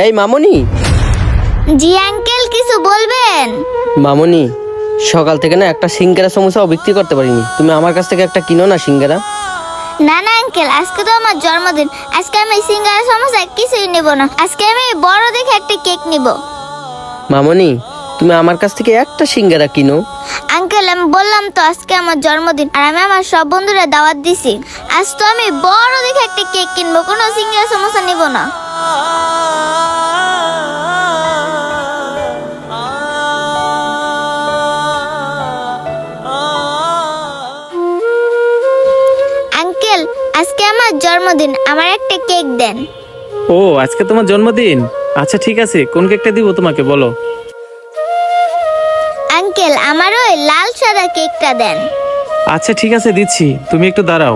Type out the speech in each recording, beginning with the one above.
এই মামুনি। জি আঙ্কেল, কিছু বলবেন? মামুনি, সকাল থেকে না একটা সিঙ্গারা সমোসাও বিক্রি করতে পারিনি। তুমি আমার কাছ থেকে একটা কিনো না সিঙ্গারা। না না আঙ্কেল, আজকে তো আমার জন্মদিন। আজকে আমি সিঙ্গারা সমোসা কিছুই নেব না। আজকে আমি বড় দেখে একটা কেক নিব। মামুনি, তুমি আমার কাছ থেকে একটা সিঙ্গারা কিনো। আঙ্কেল, আমি বললাম তো আজকে আমার জন্মদিন, আর আমি আমার সব বন্ধুরা দাওয়াত দিছি। আজ তো আমি বড় দেখে একটা কেক কিনবো, কোনো সিঙ্গারা সমোসা নিব না। আঙ্কেল, আজকে আমার জন্মদিন, আমার একটা কেক দেন। ও, আজকে তোমার জন্মদিন? আচ্ছা ঠিক আছে, কোন কেকটা দিব তোমাকে বলো। আঙ্কেল, আমার ওই লাল সাদা কেকটা দেন। আচ্ছা ঠিক আছে, দিচ্ছি, তুমি একটু দাঁড়াও।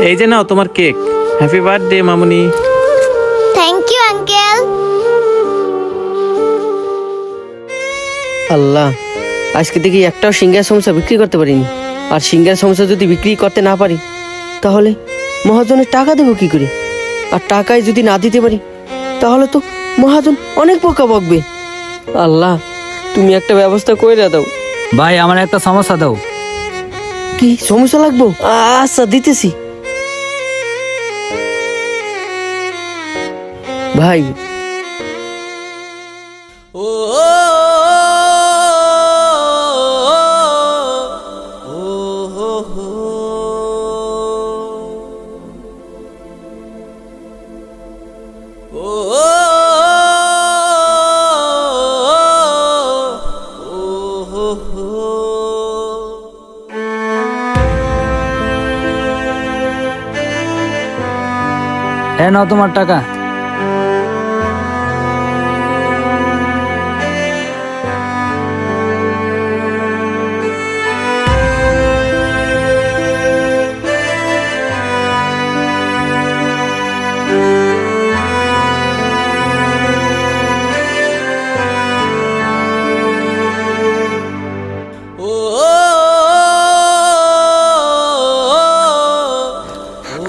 এই যে নাও তোমার কেক। হ্যাপি বার্থডে মামুনি। Thank you uncle. আল্লাহ, আজকে দেখি একটাও সিঙ্গারা সমোসা বিক্রি করতে পারিনি। আর সিঙ্গারা সমোসা যদি বিক্রি করতে না পারি, তাহলে মহাজনের টাকা দেবো কি করে? আর টাকায় যদি না দিতে পারি, তাহলে তো মহাজন অনেক বোকা বকবে। আল্লাহ, তুমি একটা ব্যবস্থা করে দাও। ভাই, আমার একটা সমস্যা দাও। কি সমস্যা লাগবো? আচ্ছা, দিতেছি। ভাই, নাও তোমার টাকা।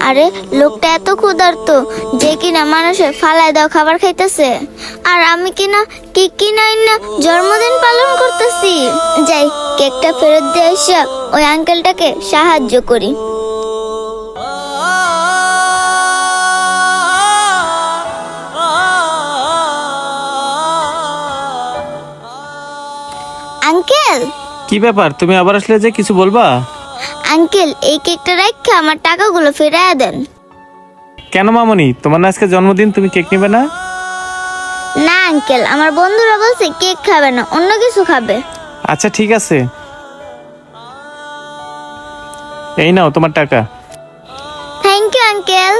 আরে, লোকটা এত ক্ষুধার্ত যে কিনা মানুষের ফালায় দেওয়া খাবার খাইতেছে, আর আমি কিনা কেক কিনাই না জন্মদিন পালন করতেছি। যাই, কেকটা ফেরত দিয়ে এসে ওই আঙ্কেলটাকে সাহায্য করি। আঙ্কেল। কি ব্যাপার, তুমি আবার আসলে যে, কিছু বলবা? আঙ্কেল, এই কেকটা রাখা আমার টাকাগুলো ফেরাইয়া দেন। কেন মামুনি, তোমার না আজকে জন্মদিন, তুমি কেক নিবে না? না আঙ্কেল, আমার বন্ধুরা বলছে কেক খাবে না, অন্য কিছু খাবে। আচ্ছা ঠিক আছে, এই নাও তোমার টাকা। Thank you uncle.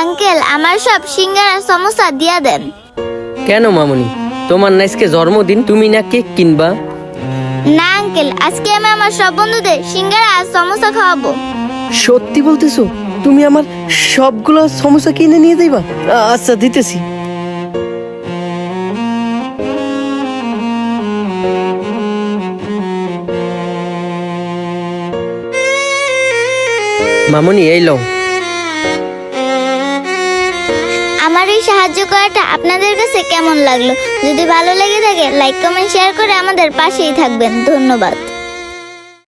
আঙ্কেল, আমার সব সিঙ্গারা সমোসা দিয়া দেন। কেন মামুনি, তোমার না আজকে জন্মদিন, তুমি না কেক কিনবা? না আঙ্কেল, আজকে আমি আমার সব বন্ধুদের সিঙ্গারা আর সমোসা খাওয়াবো। সত্যি বলতেছো? তুমি আমার সবগুলো সমস্যা কিনে নিয়ে যাইবা? আচ্ছা, দিতেছি। মামুনি, এই লও। আমার এই সাহায্য করাটা আপনাদের কাছে কেমন লাগলো? যদি ভালো লেগে থাকে, লাইক কমেন্ট শেয়ার করে আমাদের পাশেই থাকবেন। ধন্যবাদ।